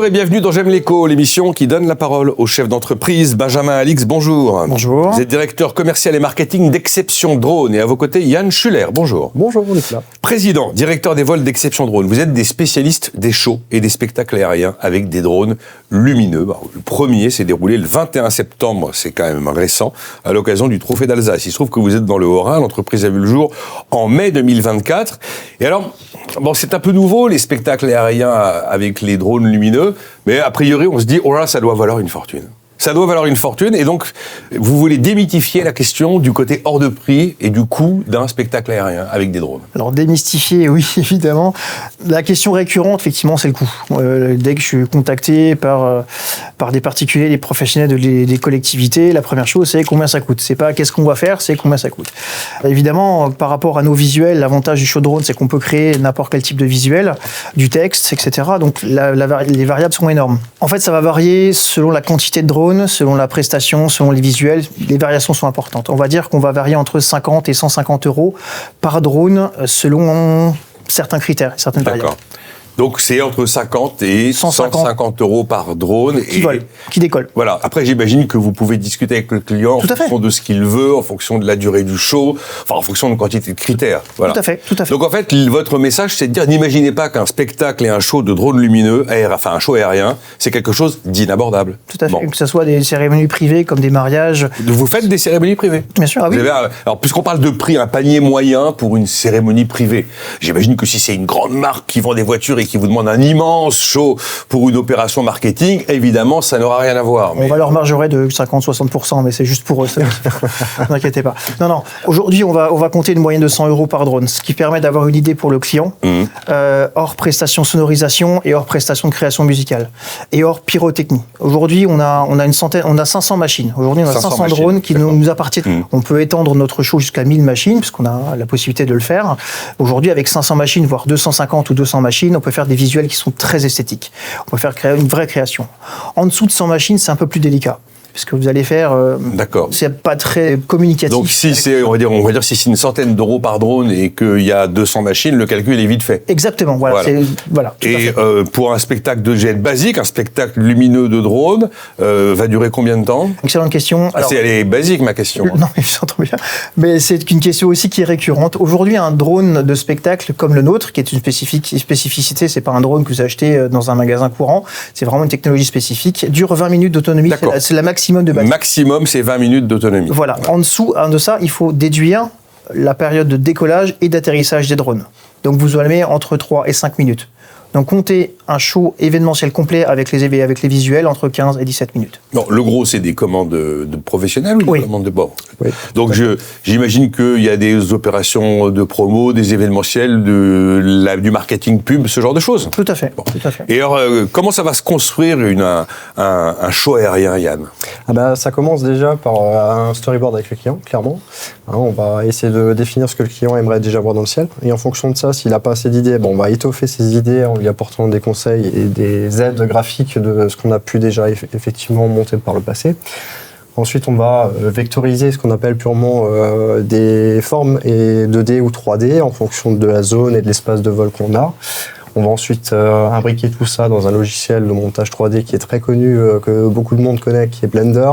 Bonjour et bienvenue dans J'aime l'écho, l'émission qui donne la parole au chef d'entreprise Benjamin Alix. Bonjour. Bonjour. Vous êtes directeur commercial et marketing d'Exception Drone et à vos côtés Yann Schuller. Bonjour. Bonjour Nicolas. Président, directeur des vols d'Exception Drone. Vous êtes des spécialistes des shows et des spectacles aériens avec des drones lumineux. Le premier s'est déroulé le 21 septembre, c'est quand même récent, à l'occasion du Trophée d'Alsace. Il se trouve que vous êtes dans le Haut-Rhin, l'entreprise a vu le jour en mai 2024. Et alors, c'est un peu nouveau les spectacles aériens avec les drones lumineux, mais a priori on se dit, oh là, ça doit valoir une fortune. Ça doit valoir une fortune, et donc vous voulez démythifier la question du côté hors de prix et du coût d'un spectacle aérien avec des drones. Alors démystifier, oui, évidemment. La question récurrente, effectivement, c'est le coût. Dès que je suis contacté par des particuliers, des professionnels des collectivités, la première chose, c'est combien ça coûte. C'est pas qu'est-ce qu'on va faire, c'est combien ça coûte. Évidemment, par rapport à nos visuels, l'avantage du show drone, c'est qu'on peut créer n'importe quel type de visuel, du texte, etc. Donc les variables sont énormes. En fait, ça va varier selon la quantité de drones, selon la prestation, selon les visuels, les variations sont importantes. On va dire qu'on va varier entre 50 et 150 euros par drone selon certains critères, certaines variables. Donc c'est entre 50 et 150 euros par drone. Qui décolle. Voilà. Après, j'imagine que vous pouvez discuter avec le client en fonction de ce qu'il veut, en fonction de la durée du show, enfin en fonction de quantité de critères. Voilà. Tout à fait. Donc en fait, votre message, c'est de dire, n'imaginez pas qu'un spectacle et un show de drone lumineux, un show aérien, c'est quelque chose d'inabordable. Tout à fait. Bon. Que ce soit des cérémonies privées comme des mariages. Vous faites des cérémonies privées? Bien sûr, oui. Alors puisqu'on parle de prix, un panier moyen pour une cérémonie privée. J'imagine que si c'est une grande marque qui vend des voitures et qui vous demande un immense show pour une opération marketing, évidemment, ça n'aura rien à voir. On va leur margerer de 50-60%, mais c'est juste pour eux. Ne vous inquiétez pas. Non. Aujourd'hui, on va compter une moyenne de 100 euros par drone, ce qui permet d'avoir une idée pour le client, hors prestation sonorisation et hors prestation de création musicale, et hors pyrotechnie. Aujourd'hui, on a 500 machines. Aujourd'hui, on a 500 drones qui nous appartiennent. On peut étendre notre show jusqu'à 1000 machines, puisqu'on a la possibilité de le faire. Aujourd'hui, avec 500 machines, voire 250 ou 200 machines, on peut faire des visuels qui sont très esthétiques. On peut faire créer une vraie création. En dessous de 100 machines, c'est un peu plus délicat. Parce que vous allez faire, c'est pas très communicatif. Donc si c'est, on va dire si c'est une centaine d'euros par drone et qu'il y a 200 machines, le calcul est vite fait. Exactement, voilà. Et pour un spectacle de jet basique, un spectacle lumineux de drone, va durer combien de temps? Excellente question. Elle est basique ma question. Non, mais j'entends bien. Mais c'est une question aussi qui est récurrente. Aujourd'hui, un drone de spectacle comme le nôtre, qui est une spécificité, c'est pas un drone que vous achetez dans un magasin courant, c'est vraiment une technologie spécifique, dure 20 minutes d'autonomie, c'est la maximum de batterie. Maximum, c'est 20 minutes d'autonomie. Voilà. En dessous de ça, il faut déduire la période de décollage et d'atterrissage des drones. Donc, vous allez entre 3 et 5 minutes. Donc, comptez un show événementiel complet avec les visuels entre 15 et 17 minutes. Non, le gros, c'est des commandes de professionnels ou des commandes de bord? Oui. Donc, j'imagine qu'il y a des opérations de promo, des événementiels, du marketing pub, ce genre de choses. Tout à fait. Bon. Tout à fait. Et alors, comment ça va se construire un show aérien, Yann? Ça commence déjà par un storyboard avec le client, clairement. On va essayer de définir ce que le client aimerait déjà voir dans le ciel. Et en fonction de ça, s'il n'a pas assez d'idées, on va étoffer ses idées en lui apportant des conseils et des aides graphiques de ce qu'on a pu déjà effectivement monter par le passé. Ensuite, on va vectoriser ce qu'on appelle purement des formes et 2D ou 3D en fonction de la zone et de l'espace de vol qu'on a. On va ensuite imbriquer tout ça dans un logiciel de montage 3D qui est très connu, que beaucoup de monde connaît, qui est Blender,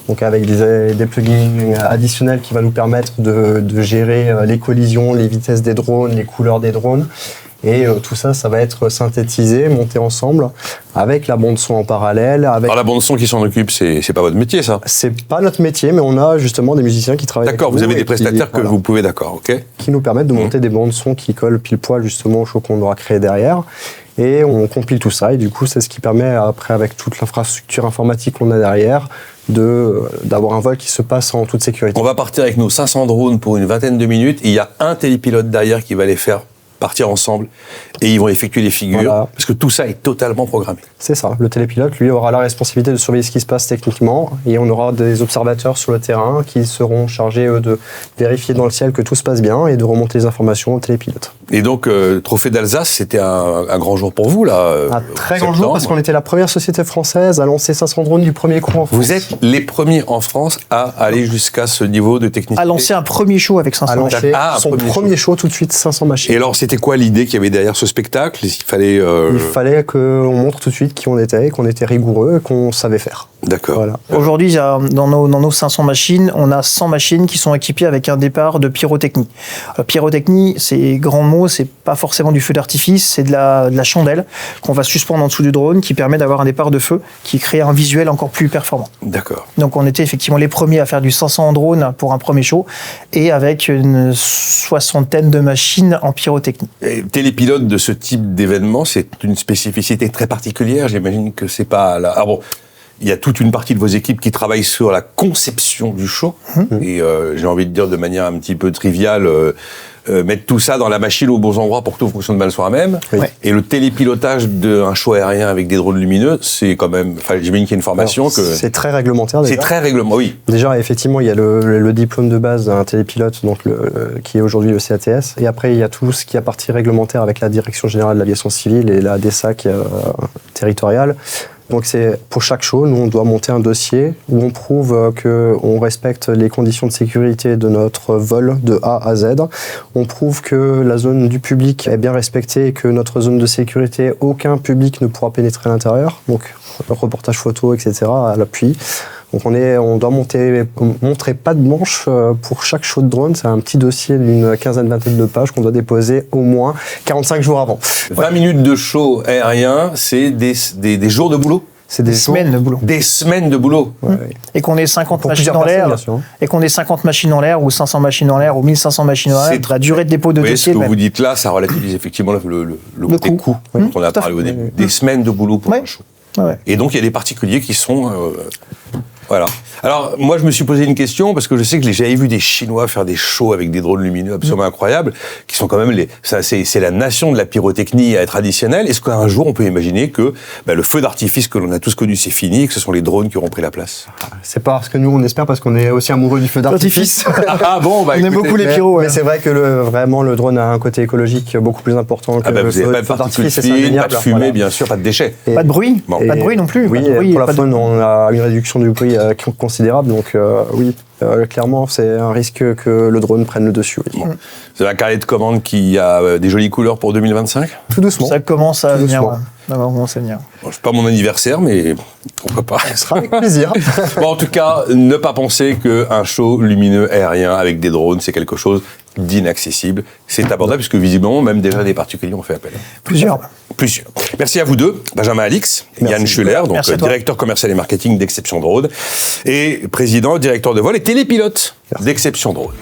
donc avec des plugins additionnels qui va nous permettre de gérer les collisions, les vitesses des drones, les couleurs des drones. Et tout ça, ça va être synthétisé, monté ensemble, avec la bande-son en parallèle. Alors la bande-son qui s'en occupe, c'est pas votre métier, ça? C'est pas notre métier, mais on a justement des musiciens qui travaillent avec nous. D'accord, vous avez des prestataires que vous pouvez, ok. Qui nous permettent de monter des bandes-son qui collent pile poil justement au show qu'on aura créé derrière. Et on compile tout ça, et du coup, c'est ce qui permet, après, avec toute l'infrastructure informatique qu'on a derrière, d'avoir un vol qui se passe en toute sécurité. On va partir avec nos 500 drones pour une vingtaine de minutes. Il y a un télépilote derrière qui va les faire partir ensemble et ils vont effectuer les figures parce que tout ça est totalement programmé. C'est ça. Le télépilote, lui, aura la responsabilité de surveiller ce qui se passe techniquement et on aura des observateurs sur le terrain qui seront chargés de vérifier dans le ciel que tout se passe bien et de remonter les informations au télépilote. Et donc, Trophée d'Alsace, c'était un grand jour pour vous, là. Un très grand jour, parce qu'on était la première société française à lancer 500 drones du premier coup en France. Vous êtes les premiers en France à aller jusqu'à ce niveau de technicité. À lancer un premier show avec 500 À lancer Ah, son premier show tout de suite, 500 machines. Et alors, c'était quoi l'idée qu'il y avait derrière ce spectacle? Il fallait... Il fallait qu'on montre tout de suite qui on était, qu'on était rigoureux, qu'on savait faire. D'accord. Voilà. Aujourd'hui, il y a, dans nos 500 machines, on a 100 machines qui sont équipées avec un départ de pyrotechnie. Pyrotechnie, c'est grand mot, c'est pas forcément du feu d'artifice, c'est de la chandelle qu'on va suspendre en dessous du drone qui permet d'avoir un départ de feu qui crée un visuel encore plus performant. D'accord. Donc on était effectivement les premiers à faire du 500 en drone pour un premier show et avec une 60aine de machines en pyrotechnie. Et télépilote de ce type d'événement, c'est une spécificité très particulière. J'imagine que c'est pas là. Ah bon. Il y a toute une partie de vos équipes qui travaillent sur la conception du show. Et j'ai envie de dire de manière un petit peu triviale, mettre tout ça dans la machine aux bons endroits pour que tout fonctionne bien le soir même. Oui. Et le télépilotage d'un show aérien avec des drones lumineux, c'est quand même... Enfin, j'imagine qu'il y a une formation Alors, que... c'est très réglementaire déjà. C'est très réglement, oui. Déjà, effectivement, il y a le diplôme de base d'un télépilote, donc qui est aujourd'hui le CATS. Et après, il y a tout ce qui est partie réglementaire avec la Direction Générale de l'Aviation Civile et la DESAC territoriale. Donc c'est pour chaque show, nous on doit monter un dossier où on prouve qu'on respecte les conditions de sécurité de notre vol de A à Z. On prouve que la zone du public est bien respectée et que notre zone de sécurité, aucun public ne pourra pénétrer à l'intérieur. Donc reportage photo, etc. à l'appui. Donc on doit montrer pas de blanche pour chaque show de drone. C'est un petit dossier d'une vingtaine de pages qu'on doit déposer au moins 45 jours avant. 20 minutes de show aérien, c'est des jours de boulot. C'est Des semaines de boulot. Des semaines de boulot. Ouais. Et qu'on ait 50 Pour machines plusieurs en personnes, l'air, bien sûr. et qu'on ait 50 machines en l'air, ou 500 machines en l'air, ou 1500 machines en l'air, C'est la durée de dépôt de Oui, ce dossier. que même. vous dites là, ça relativise effectivement le côté coût dont on a tout à parlé au fait. début. Des semaines de boulot pour Ouais. un show. Ouais. Et donc, il y a des particuliers qui sont... voilà. Alors, moi, je me suis posé une question, parce que je sais que j'avais vu des Chinois faire des shows avec des drones lumineux absolument incroyables, qui sont quand même... c'est la nation de la pyrotechnie traditionnelle. Est-ce qu'un jour, on peut imaginer que le feu d'artifice que l'on a tous connu, c'est fini, et que ce sont les drones qui auront pris la place? C'est pas parce que nous on espère, parce qu'on est aussi amoureux du feu d'artifice. Ah bon, On aime beaucoup les pyros. Mais ouais. c'est vrai que vraiment le drone a un côté écologique beaucoup plus important que le vous n'avez pas de feu particules d'artifice. fines, pas de fumée, bien sûr, pas de déchets. Et- Pas de bruit, Bon. pas de bruit non plus. Oui, pas de bruit, pour la pas de- faune, on a une réduction du bruit considérable, donc oui, clairement, c'est un risque que le drone prenne le dessus. Oui. Vous avez un carnet de commandes qui a des jolies couleurs pour 2025? Tout doucement. Ça commence à Tout venir. doucement. Ouais. Ça commence à venir. Bon, c'est pas mon anniversaire, mais pourquoi pas. Ce sera avec plaisir. Bon, en tout cas, ne pas penser qu'un show lumineux aérien avec des drones, c'est quelque chose d'inaccessible. C'est abordable, puisque visiblement, même déjà des particuliers ont fait appel. Plusieurs. Plusieurs. Merci à vous deux, Benjamin Alix, Yann Schuller, donc Merci à toi. directeur commercial et marketing d'Exception Drone, et président, directeur de vol et télépilote d'Exception Drone.